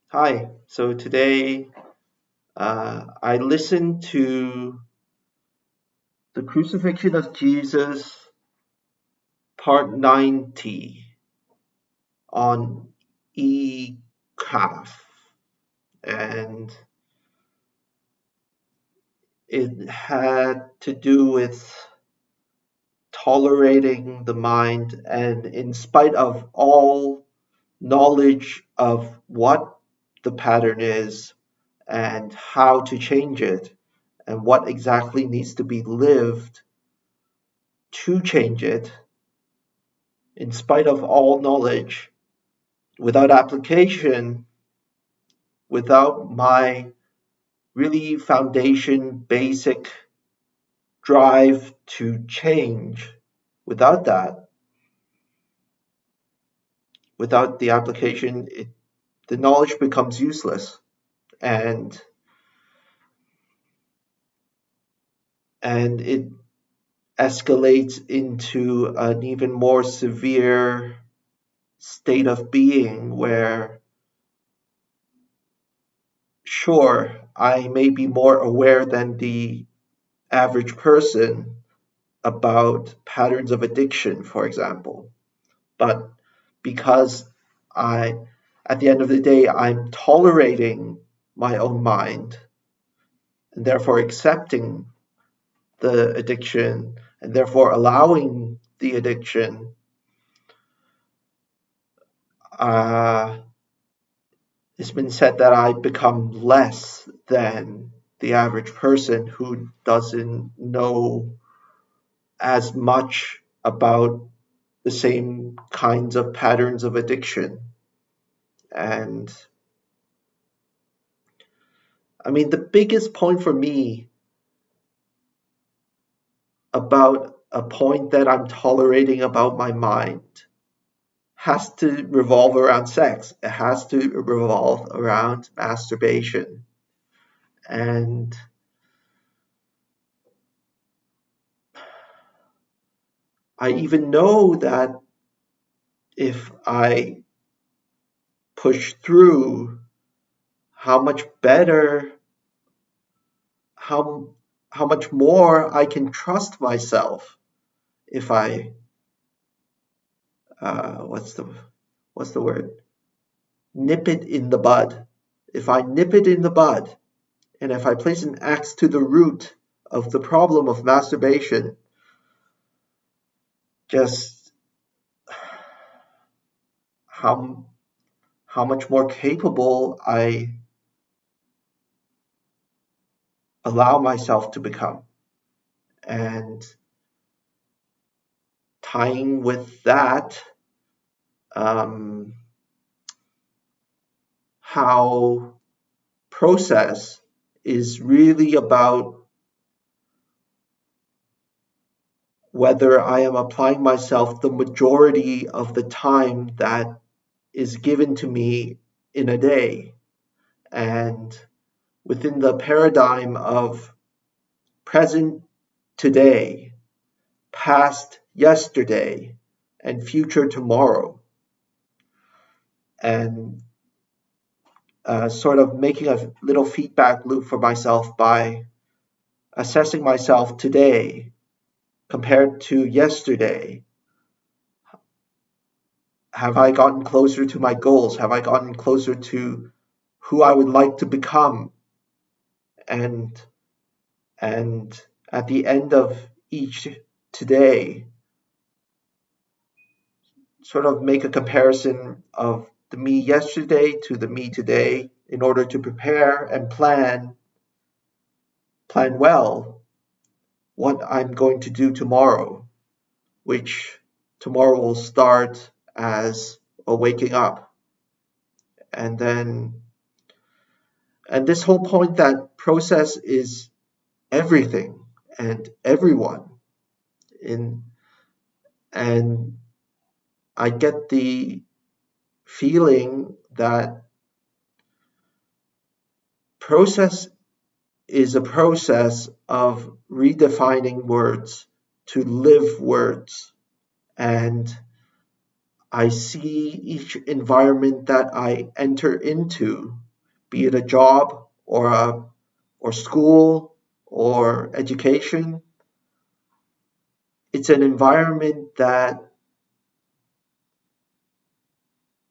Hi. So today I listened to the Crucifixion of Jesus, part 90 on ECAF, and it had to do with tolerating the mind, and in spite of all knowledge of what the pattern is and how to change it and what exactly needs to be lived to change it, in spite of all knowledge, without application, without my really foundation, basic drive to change, without that, without the application, the knowledge becomes useless, and and it escalates into an even more severe state of being where, sure, I may be more aware than the average person about patterns of addiction, for example. But because I, at the end of the day, I'm tolerating my own mind and therefore accepting the addiction and therefore allowing the addiction, uh, it's been said that I become less than the average person who doesn't know as much about the same kinds of patterns of addiction. And I mean, the biggest point for me about a point that I'm tolerating about my mind has to revolve around sex. It has to revolve around masturbation. And I even know that if I push through, how much better, how how much more I can trust myself if I what's the word, nip it in the bud. If I nip it in the bud, and if I place an axe to the root of the problem of masturbation, just how how much more capable I allow myself to become. And tying with that, um, how process is really about whether I am applying myself the majority of the time that is given to me in a day. And within the paradigm of present today, past yesterday, and future tomorrow, and sort of making a little feedback loop for myself by assessing myself today compared to yesterday. Have I gotten closer to my goals? Have I gotten closer to who I would like to become? And and at the end of each today, sort of make a comparison of the me yesterday to the me today in order to prepare and plan well what I'm going to do tomorrow, which tomorrow will start as a waking up. And then, and this whole point that process is everything and everyone in, and I get the feeling that process is a process of redefining words to live words. And I see each environment that I enter into, be it a job or school or education. It's an environment that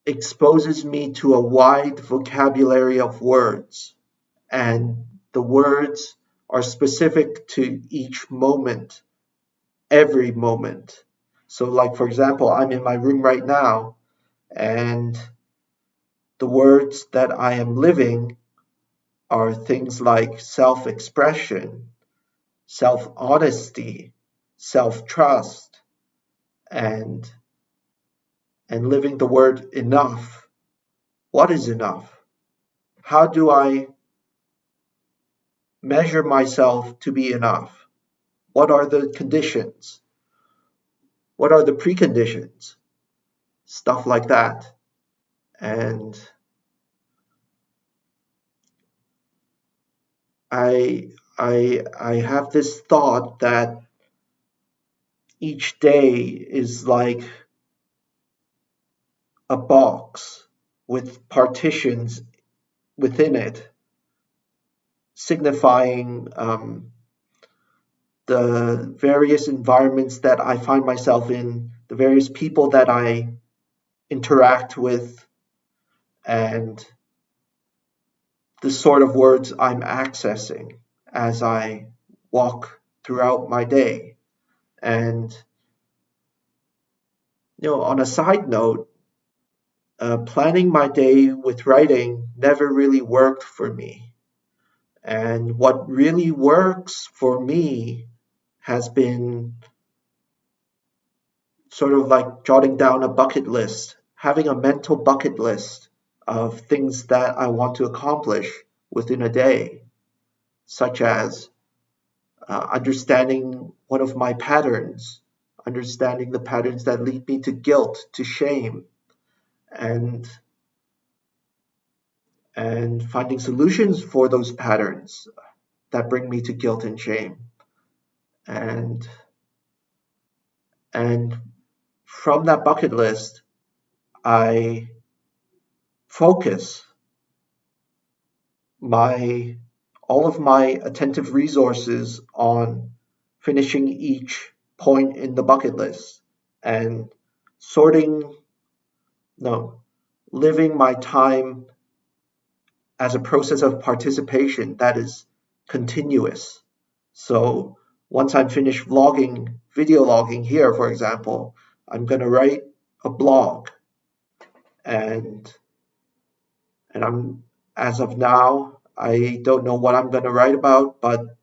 exposes me to a wide vocabulary of words, and the words are specific to each moment, every moment. So, like, for example, I'm in my room right now, and the words that I am living are things like self expression, self honesty, self trust, and living the word enough. What is enough? How do I measure myself to be enough? What are the conditions? What are the preconditions? Stuff like that. And I have this thought that each day is like a box with partitions within it, signifying the various environments that I find myself in, the various people that I interact with, and the sort of words I'm accessing as I walk throughout my day. And, on a side note, planning my day with writing never really worked for me. And what really works for me has been sort of like jotting down a bucket list, having a mental bucket list of things that I want to accomplish within a day, such as understanding one of my patterns, understanding the patterns that lead me to guilt, to shame, and finding solutions for those patterns that bring me to guilt and shame. And and from that bucket list, I focus my all of my attentive resources on finishing each point in the bucket list and sorting no living my time as a process of participation that is continuous. So once I'm finished vlogging, video logging here, for example, I'm going to write a blog, and I'm as of now, I don't know what I'm going to write about, but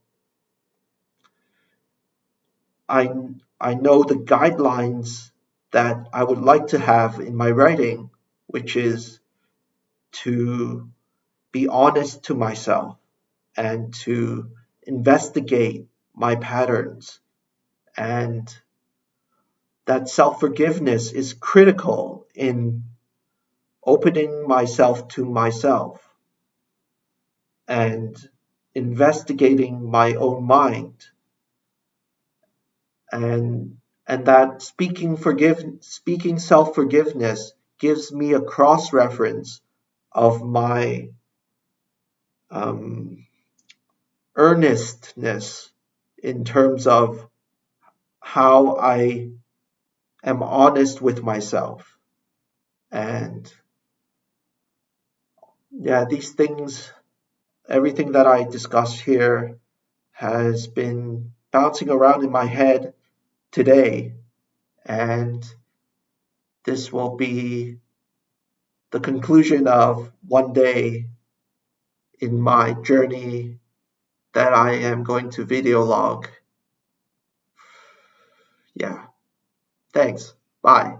I I know the guidelines that I would like to have in my writing, which is to be honest to myself and to investigate my patterns, and that self-forgiveness is critical in opening myself to myself and investigating my own mind, and that speaking self-forgiveness gives me a cross reference of my um, earnestness in terms of how I am honest with myself. And yeah, these things, everything that I discussed here has been bouncing around in my head today. And this will be the conclusion of one day in my journey that I am going to video log. Yeah, thanks. Bye.